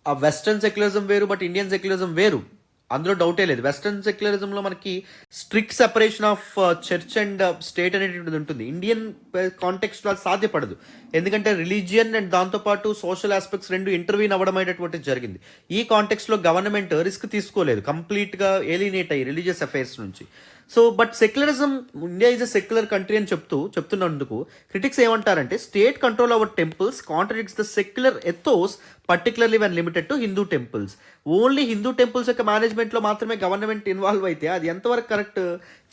ఆ వెస్ట్రన్ సెక్యులరిజం వేరు, బట్ ఇండియన్ సెక్యులరిజం వేరు, అందులో డౌటే లేదు. వెస్ట్రన్ సెక్యులరిజంలో మనకి strict separation of church and state అనేటువంటిది ఉంటుంది. ఇండియన్ కాంటెక్స్ట్లో అది సాధ్యపడదు, ఎందుకంటే రిలీజియన్ అండ్ దాంతోపాటు సోషల్ ఆస్పెక్ట్స్ రెండు ఇంటర్వ్యూన్ అవ్వడం అనేటటువంటిది జరిగింది. ఈ కాంటెక్స్లో గవర్నమెంట్ రిస్క్ తీసుకోలేదు, కంప్లీట్గా ఏలినేట్ అయ్యి రిలీజియస్ అఫైర్స్ నుంచి. So but secularism, India is a secular country అని చెప్తున్నందుకు క్రిటిక్స్ ఏమంటారంటే state control over temples contradicts the secular ethos particularly when limited to Hindu temples. Only Hindu temples యొక్క మేనేజ్మెంట్లో మాత్రమే గవర్నమెంట్ ఇన్వాల్వ్ అయితే అది ఎంతవరకు కరెక్ట్?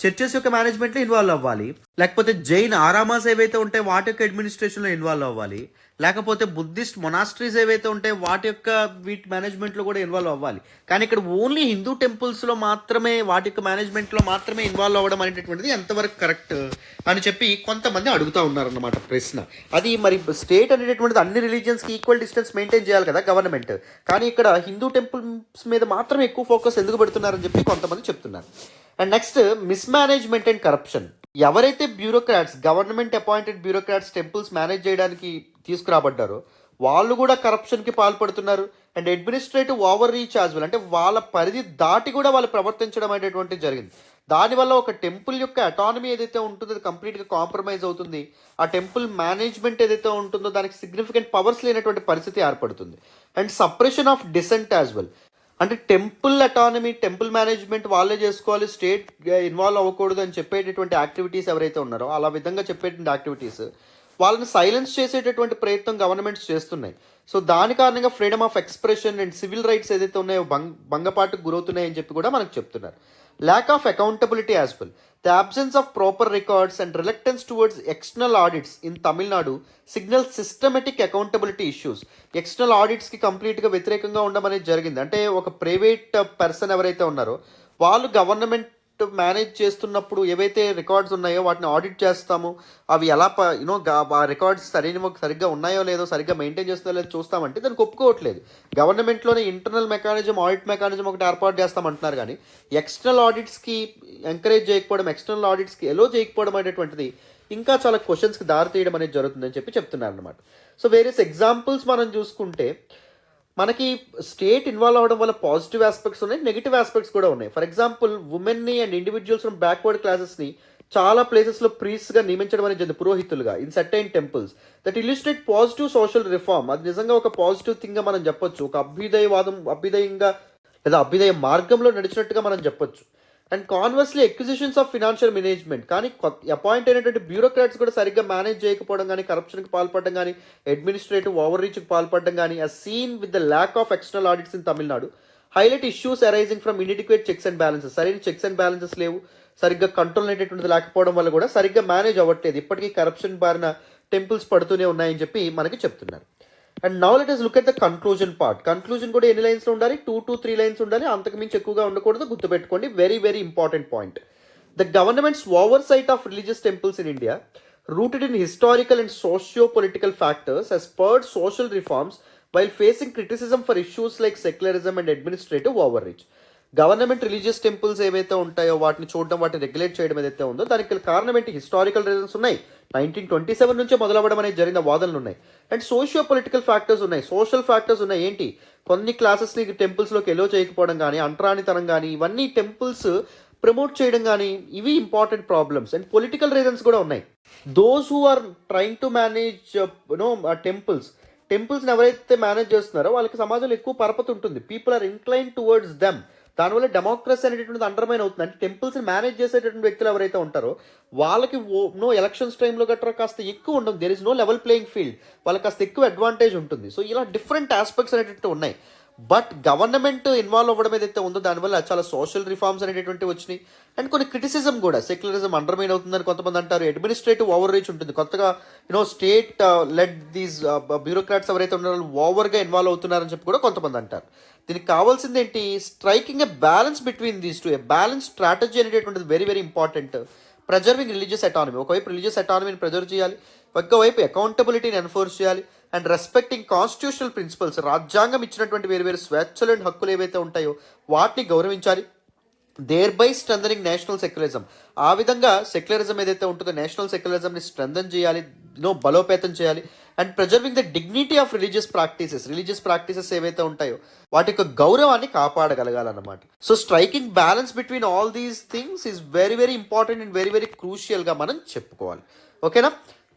చర్చెస్ యొక్క మేనేజ్మెంట్లో ఇన్వాల్వ్ అవ్వాలి, లేకపోతే జైన్ ఆరామాస్ ఏవైతే ఉంటాయో వాటి యొక్క అడ్మినిస్ట్రేషన్లో ఇన్వాల్వ్ అవ్వాలి, లేకపోతే బుద్ధిస్ట్ మొనాస్ట్రీస్ ఏవైతే ఉంటాయో వాటి యొక్క వీటి మేనేజ్మెంట్లో కూడా ఇన్వాల్వ్ అవ్వాలి. కానీ ఇక్కడ ఓన్లీ హిందూ టెంపుల్స్లో మాత్రమే వాటి యొక్క మేనేజ్మెంట్లో మాత్రమే ఇన్వాల్వ్ అవ్వడం అనేటటువంటిది ఎంతవరకు కరెక్ట్ అని చెప్పి కొంతమంది అడుగుతూ ఉన్నారన్నమాట ప్రశ్న. అది మరి స్టేట్ అనేటటువంటిది అన్ని రిలీజియన్స్కి ఈక్వల్ డిస్టెన్స్ మెయింటైన్ చేయాలి కదా గవర్నమెంట్, కానీ ఇక్కడ హిందూ టెంపుల్స్ మీద మాత్రం ఎక్కువ ఫోకస్ ఎందుకు పెడుతున్నారని చెప్పి కొంతమంది చెప్తున్నారు. And next, mismanagement and corruption. ఎవరైతే bureaucrats, government appointed bureaucrats temples manage చేయడానికి తీసుకురాబడ్డారో వాళ్ళు కూడా కరప్షన్కి పాల్పడుతున్నారు. And administrative overreach as well, అంటే వాళ్ళ పరిధి దాటి కూడా వాళ్ళు ప్రవర్తించడం అనేటువంటిది జరిగింది. దానివల్ల ఒక టెంపుల్ యొక్క అటానమీ ఏదైతే ఉంటుందో అది కంప్లీట్గా కాంప్రమైజ్ అవుతుంది. ఆ టెంపుల్ మేనేజ్మెంట్ ఏదైతే ఉంటుందో దానికి సిగ్నిఫికెంట్ పవర్స్ లేనటువంటి పరిస్థితి ఏర్పడుతుంది. And suppression of dissent as well, అంటే టెంపుల్ అటానమీ, టెంపుల్ మేనేజ్మెంట్ వాళ్ళే చేసుకోవాలి, స్టేట్ ఇన్వాల్వ్ అవ్వకూడదు అని చెప్పేటటువంటి యాక్టివిటీస్ ఎవరైతే ఉన్నారో అలా విధంగా చెప్పేటువంటి యాక్టివిటీస్ వాళ్ళని సైలెన్స్ చేసేటటువంటి ప్రయత్నం గవర్నమెంట్స్ చేస్తున్నాయి. సో దాని కారణంగా freedom of expression and civil rights ఏదైతే ఉన్నాయో భంగపాటుకు గురవుతున్నాయని చెప్పి కూడా మనకు చెప్తున్నారు. Lack of accountability as well, the absence of proper records and reluctance towards external audits in Tamil Nadu signal systematic accountability issues. External ఆడిట్స్కి కంప్లీట్గా వ్యతిరేకంగా ఉండడం అనేది జరిగింది. అంటే ఒక ప్రైవేట్ పర్సన్ ఎవరైతే ఉన్నారో వాళ్ళు గవర్నమెంట్ మేనేజ్ చేస్తున్నప్పుడు ఏవైతే రికార్డ్స్ ఉన్నాయో వాటిని ఆడిట్ చేస్తాము, అవి ఎలా ఆ రికార్డ్స్ సరిగ్గా ఉన్నాయో లేదో, సరిగ్గా మెయింటైన్ చేస్తున్నాయో లేదో చూస్తామంటే దానికి ఒప్పుకోవట్లేదు. గవర్నమెంట్లోనే ఇంటర్నల్ మెకానిజం, ఆడిట్ మెకానిజం ఒకటి ఏర్పాటు చేస్తామంటున్నారు, కానీ ఎక్స్టర్నల్ ఆడిట్స్కి ఎంకరేజ్ చేయకపోవడం, ఎక్స్టర్నల్ ఆడిట్స్కి ఎలో చేయకపోవడం అనేటువంటిది ఇంకా చాలా క్వశ్చన్స్కి దారి తీయడం అనేది జరుగుతుందని చెప్పి చెప్తున్నారు అనమాట. సో వేరియస్ ఎగ్జాంపుల్స్ మనం చూసుకుంటే మనకి స్టేట్ ఇన్వాల్వ్ అవ్వడం వల్ల పాజిటివ్ ఆస్పెక్ట్స్ ఉన్నాయి, నెగిటివ్ ఆస్పెక్ట్స్ కూడా ఉన్నాయి. ఫర్ ఎగ్జాంపుల్, ఉమెన్ని అండ్ ఇండివిజువల్స్ ఫ్రమ్ బ్యాక్వర్డ్ క్లాసెస్ని చాలా ప్లేసెస్లో ప్రీస్ట్గా నియమించడం అనేది జరిగింది, పురోహితులుగా in certain temples. That illustrate positive social reform. అది నిజంగా ఒక పాజిటివ్ థింగ్గా మనం చెప్పొచ్చు, ఒక అభ్యుదయంగా లేదా అభ్యుదయ మార్గంలో నడిచినట్టుగా మనం చెప్పొచ్చు. And conversely acquisitions of financial management, కానీ అపాయింట్ అయినటువంటి బ్యూరోక్రాట్స్ కూడా సరిగ్గా మేనేజ్ చేయకపోవడం కానీ, కరప్షన్కి పాల్పడడం కానీ, అడ్మినిస్ట్రేటివ్ ఓవర్ రీచ్కి పాల్పడడం కానీ, ఆ scene with the lack of external audits in Tamil Nadu highlight issues arising from inadequate checks and balances. సరైన చెక్స్ అండ్ బ్యాలెన్సెస్ లేవు, సరిగ్గా కంట్రోల్ అనేటటువంటిది లేకపోవడం వల్ల కూడా సరిగ్గా మేనేజ్ అవ్వట్లేదు. ఇప్పటికీ కరప్షన్ బారిన టెంపుల్స్ పడుతూనే ఉన్నాయని చెప్పి మనకి చెప్తున్నారు. And now let us look at the conclusion part. Conclusion కూడా ఎన్ని లైన్స్లో ఉండాలి? 2 to 3 లైన్స్ ఉండాలి, అంతకు మించి ఎక్కువగా ఉండకూడదు. గుర్తుపెట్టుకోండి, very very important point. The governments oversight of religious temples in India rooted in historical and socio-political factors has spurred social reforms while facing criticism for issues like secularism and administrative overreach. Government religious temples ఏవైతే ఉంటాయో వాటిని చూడడం, వాటిని regulate చేయడం ఏదైతే ఉందో దానికి కారణం ఏంటి? హిస్టారికల్ రీజన్స్ ఉన్నాయి, 1927 నుంచే మొదలవ్వడం అనేది జరిగిన వాదనలు ఉన్నాయి. అండ్ సోషియో పొలిటికల్ ఫ్యాక్టర్స్ ఉన్నాయి, సోషల్ ఫ్యాక్టర్స్ ఉన్నాయి. ఏంటి? కొన్ని క్లాసెస్ని టెంపుల్స్లోకి ఎలో చేయకపోవడం కానీ, అంటరానితనం కానీ, ఇవన్నీ టెంపుల్స్ ప్రమోట్ చేయడం కానీ, ఇవి important problems. And political reasons కూడా ఉన్నాయి. Those who are trying to manage టెంపుల్స్ని ఎవరైతే మేనేజ్ చేస్తున్నారో వాళ్ళకి సమాజంలో ఎక్కువ పరపతి ఉంటుంది. People are incline towards them. దానివల్ల డెమోక్రసీ అనేటటువంటిది అండర్మైన్ అవుతుంది. అంటే టెంపుల్స్ని మేనేజ్ చేసేటటువంటి వ్యక్తులు ఎవరైతే ఉంటారో వాళ్ళకి ఎలక్షన్స్ టైంలో గట్రా కాస్త ఎక్కువ ఉండదు. There is no level playing field, వాళ్ళకి కాస్త ఎక్కువ అడ్వాంటేజ్ ఉంటుంది. సో ఇలా డిఫరెంట్ ఆస్పెక్ట్స్ అనేటట్టు ఉన్నాయి. బట్ గవర్నమెంట్ ఇన్వాల్వ్ అవ్వడం ఏదైతే ఉందో దానివల్ల చాలా సోషల్ రిఫార్మ్స్ అనేటటువంటి వచ్చినాయి. అండ్ కొన్ని క్రిటిసిజం కూడా, సెక్యులరిజం అండర్మైన్ అవుతుందని కొంతమంది అంటారు. అడ్మినిస్ట్రేటివ్ ఓవర్ రీచ్ ఉంటుంది. కొత్తగా స్టేట్ లెడ్ దీస్ బ్యూరోక్రాట్స్ ఎవరైతే ఉన్నారో ఓవర్గా ఇన్వాల్వ్ అవుతున్నారని చెప్పి కూడా కొంతమంది అంటారు. దీనికి కావాల్సింది ఏంటి? Striking a balance between these two. A balance strategy అనేటటువంటిది very very important. Preserving religious autonomy, ఒకవైపు రిలీజియస్ అటానమీని ప్రెజర్వ్ చేయాలి, ఒకవైపు అకౌంటబిలిటీని ఎన్ఫోర్స్ చేయాలి. అండ్ రెస్పెక్టింగ్ కాన్స్టిట్యూషనల్ ప్రిన్సిపల్స్, రాజ్యాంగం ఇచ్చినటువంటి వేరు వేరు స్వేచ్ఛలు అండ్ హక్కులు ఏవైతే ఉంటాయో వాటిని గౌరవించాలి. Thereby strengthening national secularism, ఆ విధంగా సెక్యులరిజం ఏదైతే ఉంటుందో నేషనల్ సెక్యులరిజంని స్ట్రెంథన్ చేయాలి, బలోపేతం చేయాలి. And preserving the dignity of religious practices ఏవైతే ఉంటాయో వాటి యొక్క గౌరవాన్ని కాపాడగలగాలన్నమాట. So striking balance between all these things is very very important and very very క్రూషియల్గా మనం చెప్పుకోవాలి. ఓకేనా?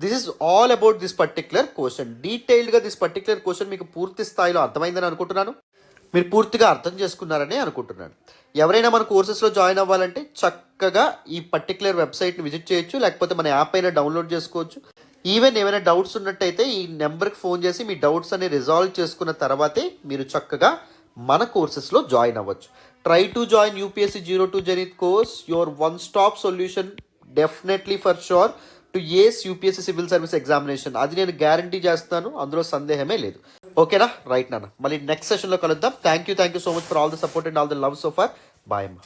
This is all about this particular question. డీటెయిల్డ్గా దిస్ పర్టిక్యులర్ క్వశ్చన్ మీకు పూర్తి స్థాయిలో అర్థమైందని అనుకుంటున్నాను. మీరు పూర్తిగా అర్థం చేసుకున్నారని అనుకుంటున్నాను. ఎవరైనా మన కోర్సెస్లో జాయిన్ అవ్వాలంటే చక్కగా ఈ పర్టిక్యులర్ వెబ్సైట్ని విజిట్ చేయొచ్చు, లేకపోతే మన యాప్ అయినా డౌన్లోడ్ చేసుకోవచ్చు. ఈవెన్ ఏమైనా డౌట్స్ ఉన్నట్టయితే ఈ నెంబర్కి ఫోన్ చేసి మీ డౌట్స్ అన్ని రిజాల్వ్ చేసుకున్న తర్వాతే మీరు చక్కగా మన కోర్సెస్లో జాయిన్ అవ్వచ్చు. ట్రై టు జాయిన్ యూపీఎస్సీ 02 జనీత్ course, your one stop solution definitely for sure to ace UPSC civil service examination. అది నేను గ్యారంటీ చేస్తాను, అందులో సందేహమే లేదు. ఓకేనా? రైట్ నాన్న, మళ్ళీ నెక్స్ట్ సెషన్లో కలుద్దాం. Thank you so much for all the support and all the love so far. Bye అమ్మా.